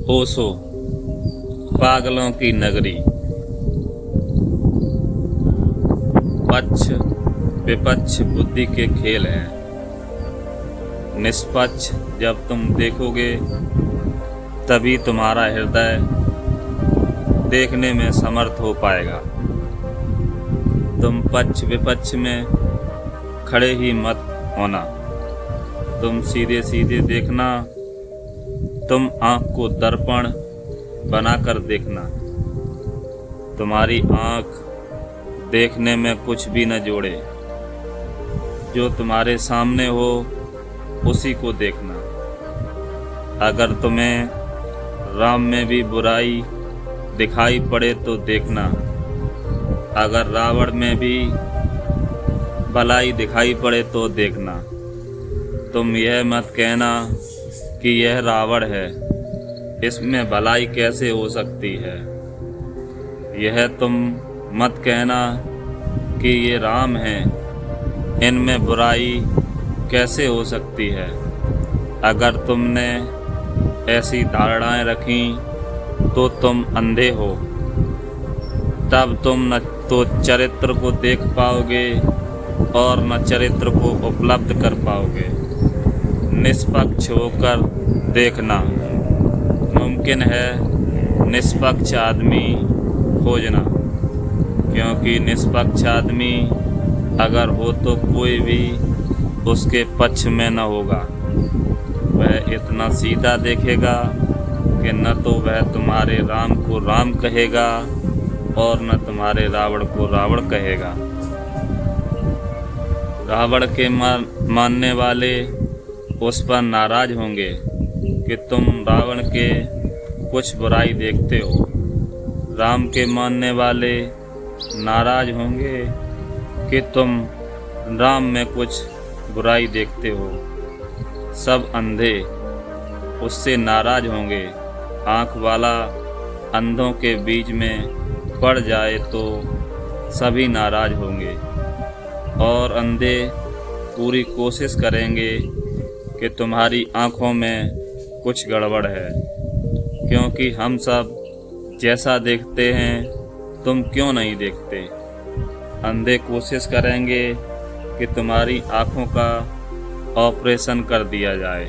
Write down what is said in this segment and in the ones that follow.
ओशो, पागलों की नगरी। पक्ष विपक्ष बुद्धि के खेल हैं। निष्पक्ष जब तुम देखोगे तभी तुम्हारा हृदय देखने में समर्थ हो पाएगा। तुम पक्ष विपक्ष में खड़े ही मत होना। तुम सीधे सीधे देखना। तुम आँख को दर्पण बनाकर देखना। तुम्हारी आँख देखने में कुछ भी न जोड़े। जो तुम्हारे सामने हो उसी को देखना। अगर तुम्हें राम में भी बुराई दिखाई पड़े तो देखना। अगर रावण में भी भलाई दिखाई पड़े तो देखना। तुम यह मत कहना कि यह रावण है, इसमें भलाई कैसे हो सकती है। यह तुम मत कहना कि ये राम है, इनमें बुराई कैसे हो सकती है। अगर तुमने ऐसी धारणाएं रखी तो तुम अंधे हो। तब तुम न तो चरित्र को देख पाओगे और न चरित्र को उपलब्ध कर पाओगे। निष्पक्ष होकर देखना। मुमकिन है निष्पक्ष आदमी खोजना, क्योंकि निष्पक्ष आदमी अगर हो तो कोई भी उसके पक्ष में न होगा। वह इतना सीधा देखेगा कि न तो वह तुम्हारे राम को राम कहेगा और न तुम्हारे रावण को रावण कहेगा। रावण के मानने वाले उस पर नाराज होंगे कि तुम रावण के कुछ बुराई देखते हो। राम के मानने वाले नाराज होंगे कि तुम राम में कुछ बुराई देखते हो। सब अंधे उससे नाराज होंगे। आँख वाला अंधों के बीच में पड़ जाए तो सभी नाराज होंगे और अंधे पूरी कोशिश करेंगे कि तुम्हारी आँखों में कुछ गड़बड़ है, क्योंकि हम सब जैसा देखते हैं तुम क्यों नहीं देखते। अंधे कोशिश करेंगे कि तुम्हारी आँखों का ऑपरेशन कर दिया जाए,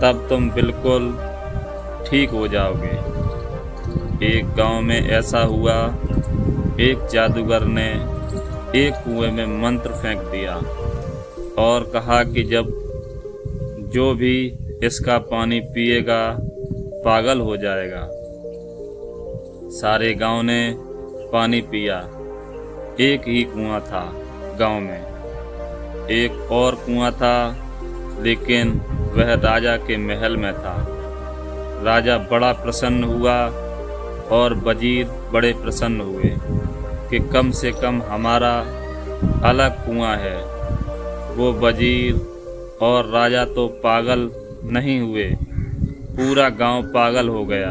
तब तुम बिल्कुल ठीक हो जाओगे। एक गांव में ऐसा हुआ, एक जादूगर ने एक कुएं में मंत्र फेंक दिया और कहा कि जब जो भी इसका पानी पिएगा पागल हो जाएगा। सारे गांव ने पानी पिया। एक ही कुआं था गांव में। एक और कुआं था, लेकिन वह राजा के महल में था। राजा बड़ा प्रसन्न हुआ और वजीर बड़े प्रसन्न हुए कि कम से कम हमारा अलग कुआं है। वो वजीर और राजा तो पागल नहीं हुए, पूरा गांव पागल हो गया।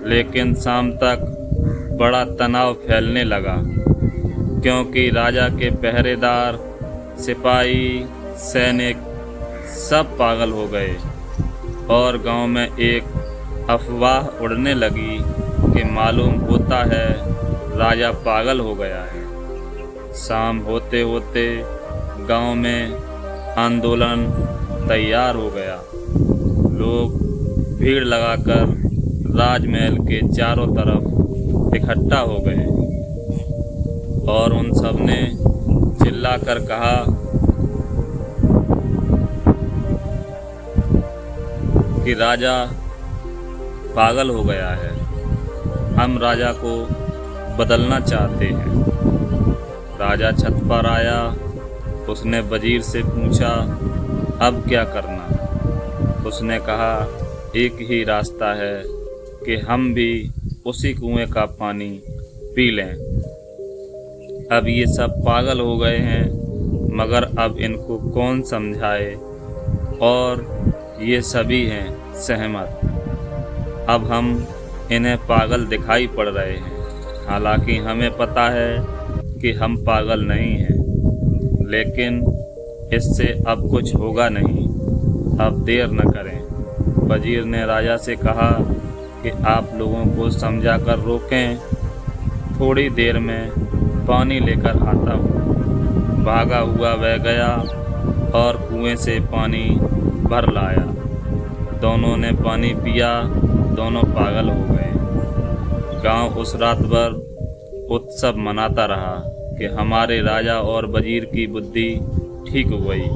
लेकिन शाम तक बड़ा तनाव फैलने लगा, क्योंकि राजा के पहरेदार, सिपाही, सैनिक सब पागल हो गए और गांव में एक अफवाह उड़ने लगी कि मालूम होता है राजा पागल हो गया है। शाम होते होते गांव में आंदोलन तैयार हो गया। लोग भीड़ लगाकर राजमहल के चारों तरफ इकट्ठा हो गए और उन सब ने चिल्लाकर कहा कि राजा पागल हो गया है, हम राजा को बदलना चाहते हैं। राजा छत पर आया। उसने वजीर से पूछा, अब क्या करना। उसने कहा, एक ही रास्ता है कि हम भी उसी कुएं का पानी पी लें। अब ये सब पागल हो गए हैं, मगर अब इनको कौन समझाए, और ये सभी हैं सहमत। अब हम इन्हें पागल दिखाई पड़ रहे हैं, हालांकि हमें पता है कि हम पागल नहीं हैं, लेकिन इससे अब कुछ होगा नहीं। अब देर न करें वजीर ने राजा से कहा कि आप लोगों को समझा कर रोकें, थोड़ी देर में पानी लेकर आता हूँ। भागा हुआ वह गया और कुएं से पानी भर लाया। दोनों ने पानी पिया, दोनों पागल हो गए। गांव उस रात भर उत्सव मनाता रहा कि हमारे राजा और वजीर की बुद्धि ठीक हो गई।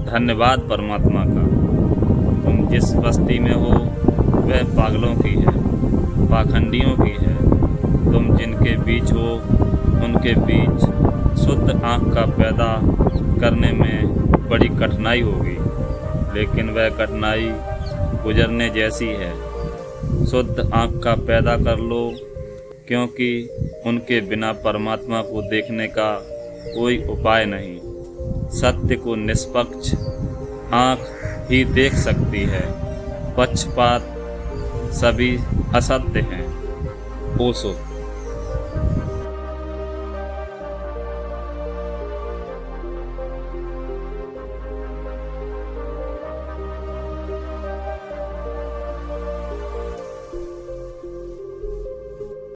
धन्यवाद परमात्मा का। तुम जिस बस्ती में हो वह पागलों की है, पाखंडियों की है। तुम जिनके बीच हो उनके बीच शुद्ध आँख का पैदा करने में बड़ी कठिनाई होगी, लेकिन वह कठिनाई गुजरने जैसी है। शुद्ध आँख का पैदा कर लो, क्योंकि उनके बिना परमात्मा को देखने का कोई उपाय नहीं। सत्य को निष्पक्ष आँख ही देख सकती है, पक्षपात सभी असत्य हैं। ओशो।